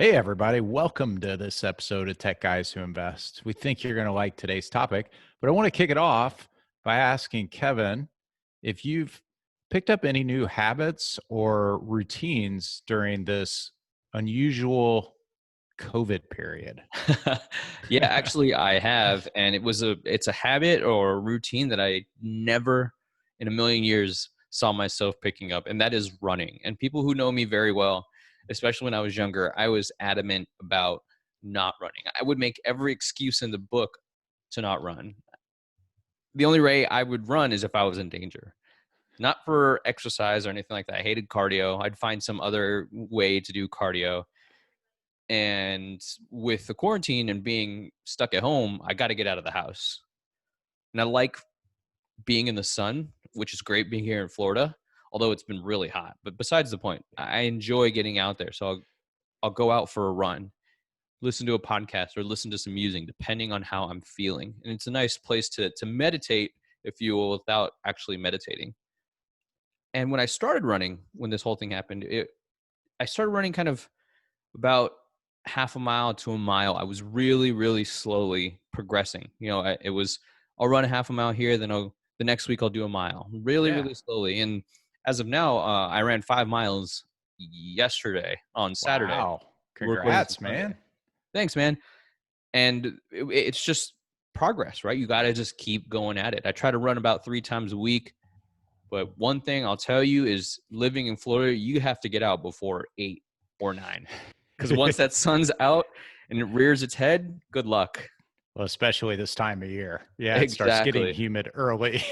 Hey, everybody. Welcome to this episode of Tech Guys Who Invest. We think you're going to like today's topic, but I want to kick it off by asking Kevin if you've picked up any new habits or routines during this unusual COVID period. Yeah, actually I have, and it's a habit or a routine that I never in a million years saw myself picking up, and that is running. And people who know me very well, especially when I was younger, I was adamant about not running. I would make every excuse in the book to not run. The only way I would run is if I was in danger. Not for exercise or anything like that. I hated cardio. I'd find some other way to do cardio. And with the quarantine and being stuck at home, I got to get out of the house. And I like being in the sun, which is great being here in Florida, although it's been really hot. But besides the point, I enjoy getting out there. So I'll go out for a run, listen to a podcast, or listen to some music, depending on how I'm feeling. And it's a nice place to meditate, if you will, without actually meditating. And when I started running, when this whole thing happened, I started running kind of about half a mile to a mile. I was really, really slowly progressing. I'll run a half a mile here, then the next week I'll do a mile, really, Yeah. really slowly. And as of now, I ran 5 miles yesterday on Saturday. Wow. We're recording this on Congrats, Sunday. man. Thanks, man. And it's just progress, right? You got to just keep going at it. I try to run about 3 times a week. But one thing I'll tell you is living in Florida, you have to get out before 8 or 9. Because once that sun's out and it rears its head, good luck. Well, especially this time of year. Yeah, it starts getting Exactly. humid early.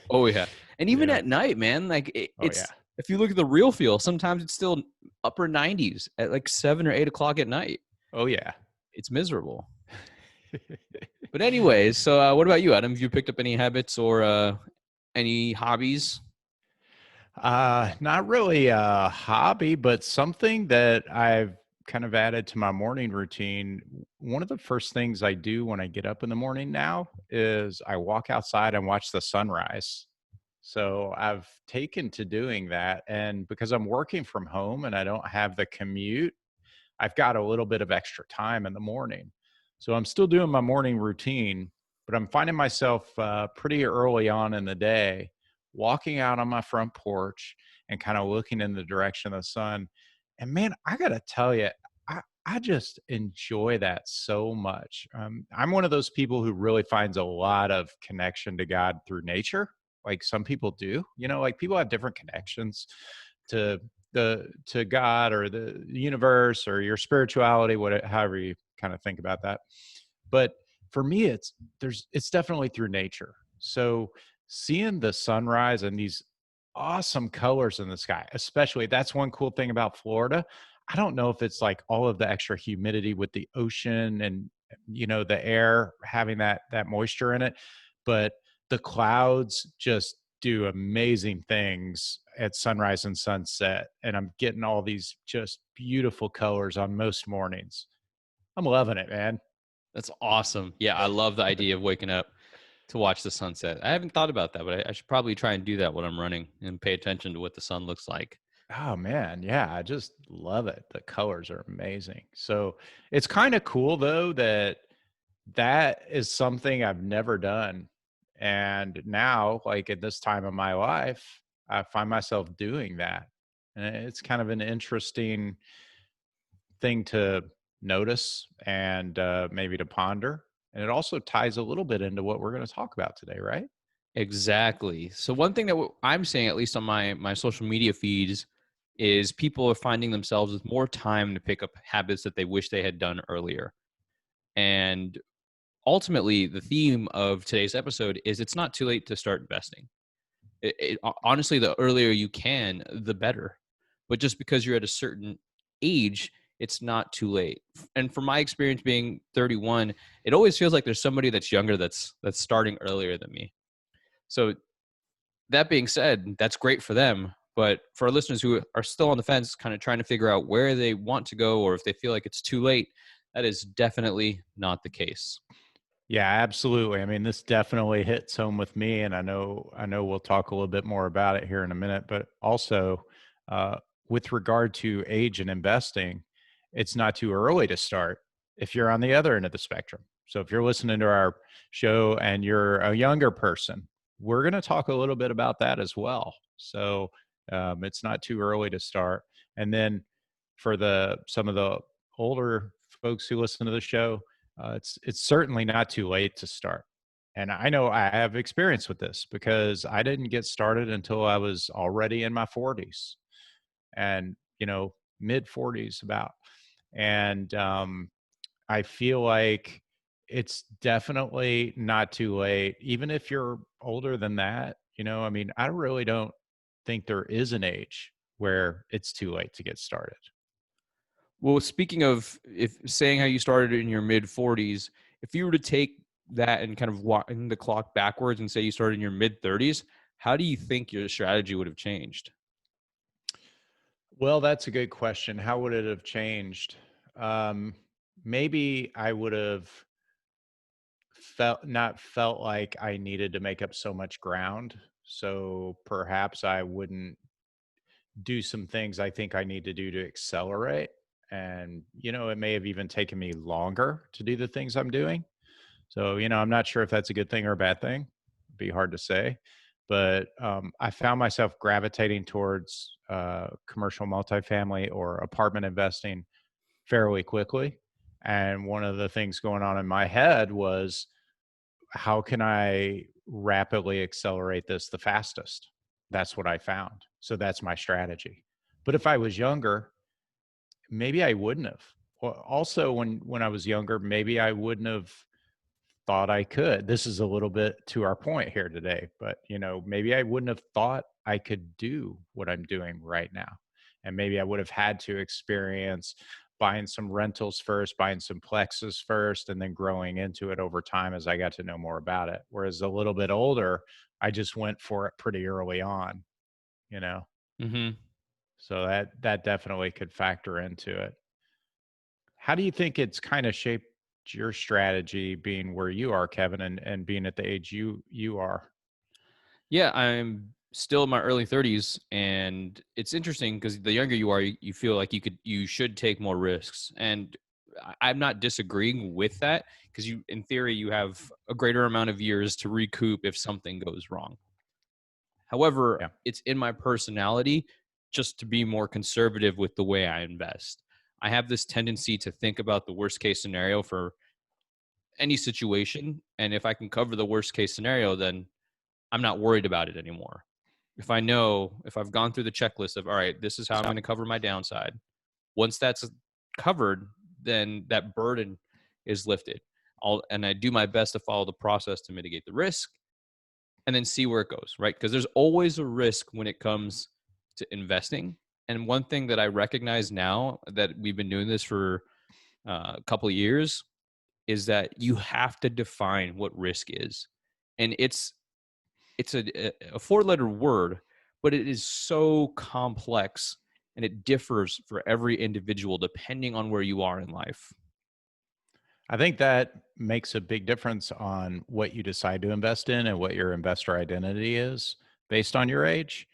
Oh, yeah. And even Yeah. at night, man, Oh, yeah. it's, if you look at the real feel, sometimes it's still upper 90s at like 7 or 8 o'clock at night. Oh, yeah. It's miserable. But anyways, so what about you, Adam? Have you picked up any habits or any hobbies? Not really a hobby, but something that I've kind of added to my morning routine. One of the first things I do when I get up in the morning now is I walk outside and watch the sunrise. So I've taken to doing that. And because I'm working from home and I don't have the commute, I've got a little bit of extra time in the morning. So I'm still doing my morning routine, but I'm finding myself pretty early on in the day walking out on my front porch and kind of looking in the direction of the sun. And man, I got to tell you, I just enjoy that so much. I'm one of those people who really finds a lot of connection to God through nature. Like some people do, like people have different connections to to God or the universe or your spirituality, whatever, however you kind of think about that. But for me, it's definitely through nature. So seeing the sunrise and these awesome colors in the sky, especially that's one cool thing about Florida. I don't know if it's like all of the extra humidity with the ocean and the air having that moisture in it, but the clouds just do amazing things at sunrise and sunset, and I'm getting all these just beautiful colors on most mornings. I'm loving it, man. That's awesome. Yeah, I love the idea of waking up to watch the sunset. I haven't thought about that, but I should probably try and do that when I'm running and pay attention to what the sun looks like. Oh man, yeah, I just love it. The colors are amazing. So it's kind of cool though that is something I've never done. And now, like at this time of my life, I find myself doing that. And it's kind of an interesting thing to notice and maybe to ponder. And it also ties a little bit into what we're going to talk about today, right? Exactly. So one thing that I'm seeing, at least on my social media feeds, is people are finding themselves with more time to pick up habits that they wish they had done earlier. And ultimately, the theme of today's episode is it's not too late to start investing. Honestly, the earlier you can, the better. But just because you're at a certain age, it's not too late. And from my experience being 31, it always feels like there's somebody that's younger that's starting earlier than me. So that being said, that's great for them. But for our listeners who are still on the fence, kind of trying to figure out where they want to go or if they feel like it's too late, that is definitely not the case. Yeah, absolutely. I mean, this definitely hits home with me, and I know we'll talk a little bit more about it here in a minute. But also, with regard to age and investing, it's not too early to start if you're on the other end of the spectrum. So if you're listening to our show and you're a younger person, we're going to talk a little bit about that as well. So it's not too early to start. And then for some of the older folks who listen to the show, it's certainly not too late to start. And I know I have experience with this because I didn't get started until I was already in my 40s and, mid 40s about. And I feel like it's definitely not too late, even if you're older than that. I mean, I really don't think there is an age where it's too late to get started. Well, speaking of if saying how you started in your mid 40s, if you were to take that and kind of wind the clock backwards and say you started in your mid 30s, how do you think your strategy would have changed? Well, that's a good question. How would it have changed? Um, Maybe I would have felt like I needed to make up so much ground. So perhaps I wouldn't do some things I think I need to do to accelerate. And, it may have even taken me longer to do the things I'm doing. So, I'm not sure if that's a good thing or a bad thing. It'd be hard to say. But I found myself gravitating towards commercial multifamily or apartment investing fairly quickly. And one of the things going on in my head was, how can I rapidly accelerate this the fastest? That's what I found. So that's my strategy. But if I was younger, maybe I wouldn't have. Well, also, when I was younger, maybe I wouldn't have thought I could. This is a little bit to our point here today, but maybe I wouldn't have thought I could do what I'm doing right now. And maybe I would have had to experience buying some rentals first, buying some plexes first, and then growing into it over time as I got to know more about it. Whereas a little bit older, I just went for it pretty early on, you know. Hmm. So that definitely could factor into it. How do you think it's kind of shaped your strategy being where you are, Kevin, and being at the age you are? Yeah, I'm still in my early 30s, and it's interesting because the younger you are, you feel like you should take more risks, and I'm not disagreeing with that because in theory, you have a greater amount of years to recoup if something goes wrong. However, Yeah. it's in my personality just to be more conservative with the way I invest. I have this tendency to think about the worst case scenario for any situation, and if I can cover the worst case scenario, then I'm not worried about it anymore. If I've gone through the checklist of, all right, this is how I'm going to cover my downside, once that's covered, then that burden is lifted. And I do my best to follow the process to mitigate the risk and then see where it goes, right? Because there's always a risk when it comes to investing. And one thing that I recognize now that we've been doing this for a couple of years is that you have to define what risk is. And it's a four-letter word, but it is so complex and it differs for every individual depending on where you are in life. I think that makes a big difference on what you decide to invest in and what your investor identity is based on your age.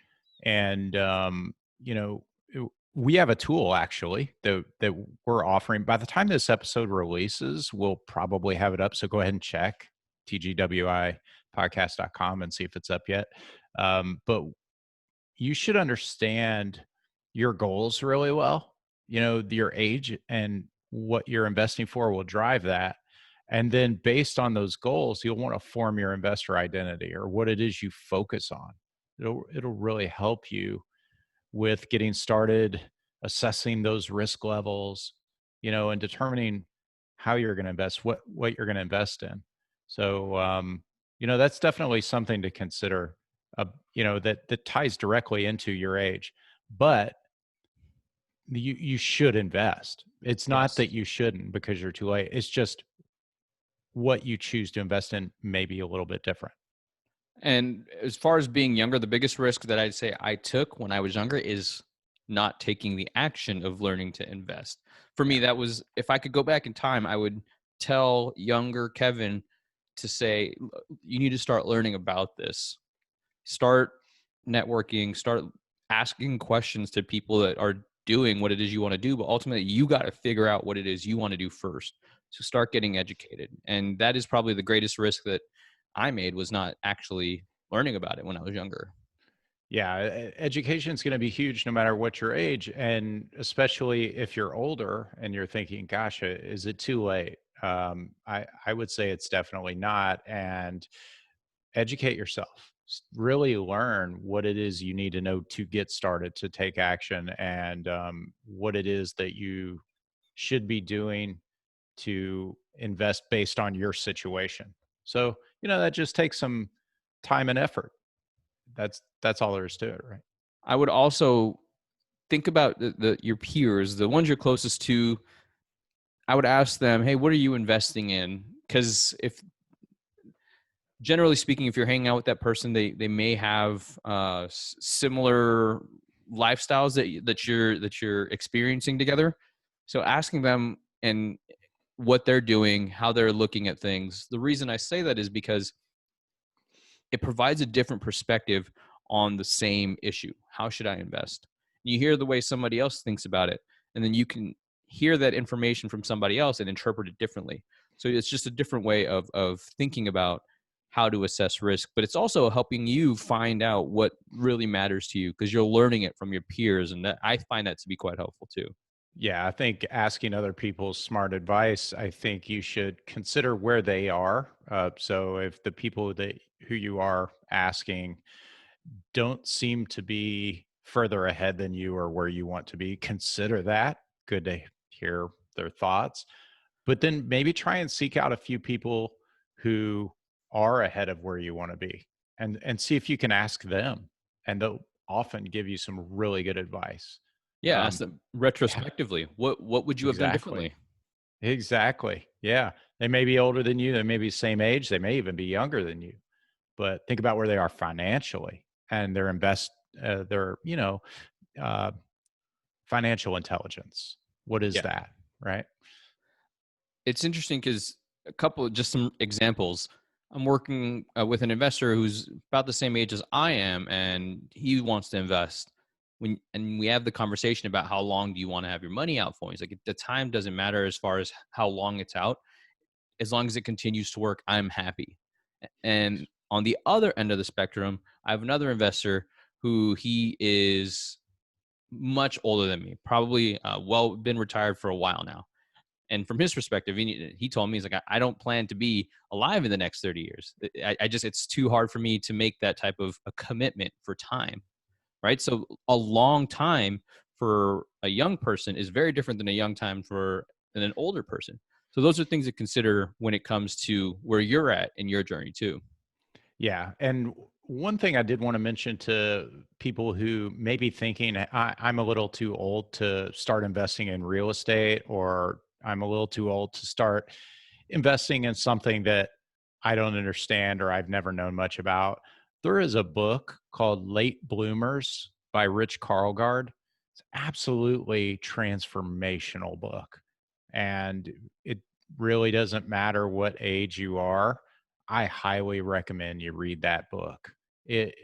And you know, we have a tool actually that we're offering. By the time this episode releases, we'll probably have it up. So go ahead and check tgwipodcast.com and see if it's up yet. But you should understand your goals really well. Your age and what you're investing for will drive that. And then based on those goals, you'll want to form your investor identity or what it is you focus on. It'll really help you with getting started, assessing those risk levels, and determining how you're going to invest, what you're going to invest in. So, that's definitely something to consider. That ties directly into your age, but you should invest. It's not Yes. that you shouldn't because you're too late. It's just what you choose to invest in may be a little bit different. And as far as being younger, the biggest risk that I'd say I took when I was younger is not taking the action of learning to invest. For me, Yeah. that was if I could go back in time, I would tell younger Kevin to say, you need to start learning about this. Start networking, start asking questions to people that are doing what it is you want to do, but ultimately you got to figure out what it is you want to do first. So start getting educated. And that is probably the greatest risk that I made, was not actually learning about it when I was younger. Yeah, education is going to be huge no matter what your age, and especially if you're older and you're thinking, "Gosh, is it too late?" I would say it's definitely not, and educate yourself. Really learn what it is you need to know to get started, to take action, and what it is that you should be doing to invest based on your situation. So that just takes some time and effort. That's all there is to it, right? I would also think about your peers, the ones you're closest to. I would ask them, "Hey, what are you investing in?" Because if, generally speaking, if you're hanging out with that person, they may have similar lifestyles that you're experiencing together. So asking them and what they're doing, how they're looking at things. The reason I say that is because it provides a different perspective on the same issue. How should I invest? You hear the way somebody else thinks about it, and then you can hear that information from somebody else and interpret it differently. So it's just a different way of thinking about how to assess risk, but it's also helping you find out what really matters to you, because you're learning it from your peers, and that, I find that to be quite helpful too. Yeah, I think asking other people's smart advice, I think you should consider where they are. So if the people that who you are asking don't seem to be further ahead than you or where you want to be, consider that. Good to hear their thoughts. But then maybe try and seek out a few people who are ahead of where you want to be, and see if you can ask them. And they'll often give you some really good advice. Yeah, ask Um, them yeah, retrospectively, what would you have done exactly. differently? Exactly. Yeah. They may be older than you. They may be same age. They may even be younger than you. But think about where they are financially and their, uh, financial intelligence. What is Yeah. that? Right. It's interesting because just some examples. I'm working with an investor who's about the same age as I am, and he wants to invest. And we have the conversation about how long do you want to have your money out for? He's like, the time doesn't matter as far as how long it's out. As long as it continues to work, I'm happy. And on the other end of the spectrum, I have another investor who he is much older than me, probably been retired for a while now. And from his perspective, he told me, he's like, I don't plan to be alive in the next 30 years. I just, it's too hard for me to make that type of a commitment for time. Right. So a long time for a young person is very different than a young time than an older person. So those are things to consider when it comes to where you're at in your journey too. Yeah. And one thing I did want to mention to people who may be thinking, I'm a little too old to start investing in real estate, or I'm a little too old to start investing in something that I don't understand or I've never known much about. There is a book called Late Bloomers by Rich Karlgaard. It's absolutely transformational book. And it really doesn't matter what age you are. I highly recommend you read that book. It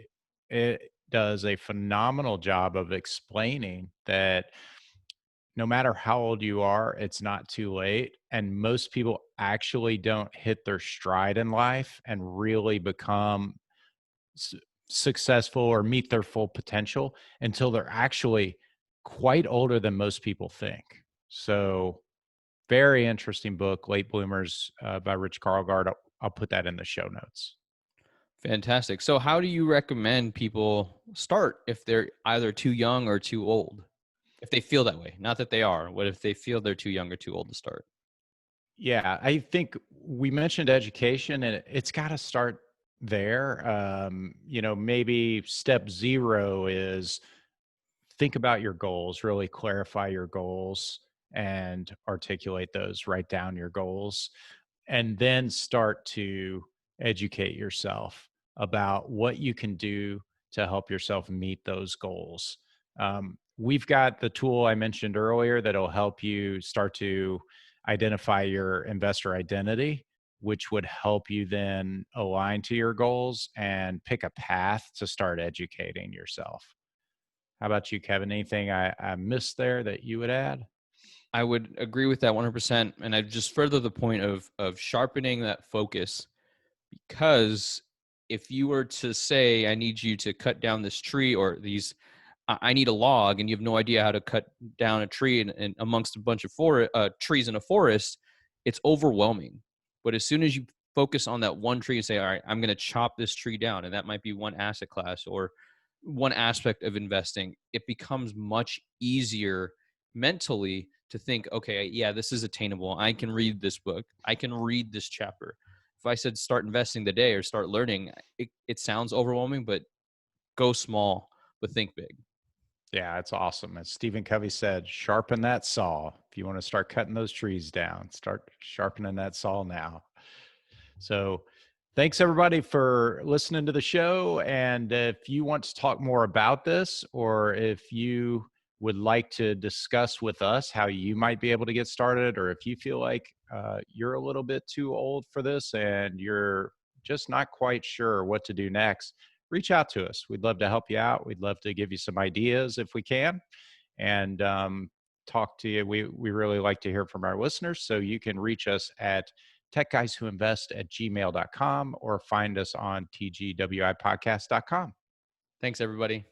it does a phenomenal job of explaining that no matter how old you are, it's not too late. And most people actually don't hit their stride in life and really become s- successful or meet their full potential until they're actually quite older than most people think. So, very interesting book, Late Bloomers by Rich Karlgaard. I'll put that in the show notes. Fantastic. So how do you recommend people start if they're either too young or too old? If they feel that way, not that they are, what if they feel they're too young or too old to start? Yeah, I think we mentioned education, and it's got to start there. Maybe step zero is think about your goals, really clarify your goals and articulate those, write down your goals, and then start to educate yourself about what you can do to help yourself meet those goals. We've got the tool I mentioned earlier that'll help you start to identify your investor identity, which would help you then align to your goals and pick a path to start educating yourself. How about you, Kevin? Anything I missed there that you would add? I would agree with that 100%. And I just further the point of sharpening that focus, because if you were to say, I need you to cut down this tree, or I need a log, and you have no idea how to cut down a tree and amongst a bunch of trees in a forest, it's overwhelming. But as soon as you focus on that one tree and say, all right, I'm going to chop this tree down, and that might be one asset class or one aspect of investing, it becomes much easier mentally to think, okay, yeah, this is attainable. I can read this book. I can read this chapter. If I said start investing today or start learning, it sounds overwhelming, but go small, but think big. Yeah, it's awesome. As Stephen Covey said, sharpen that saw. If you want to start cutting those trees down, start sharpening that saw now. So, thanks everybody for listening to the show. And if you want to talk more about this, or if you would like to discuss with us how you might be able to get started, or if you feel like you're a little bit too old for this and you're just not quite sure what to do next, reach out to us. We'd love to help you out. We'd love to give you some ideas if we can, and talk to you. We really like to hear from our listeners. So you can reach us at techguyswhoinvest@gmail.com or find us on tgwipodcast.com. Thanks, everybody.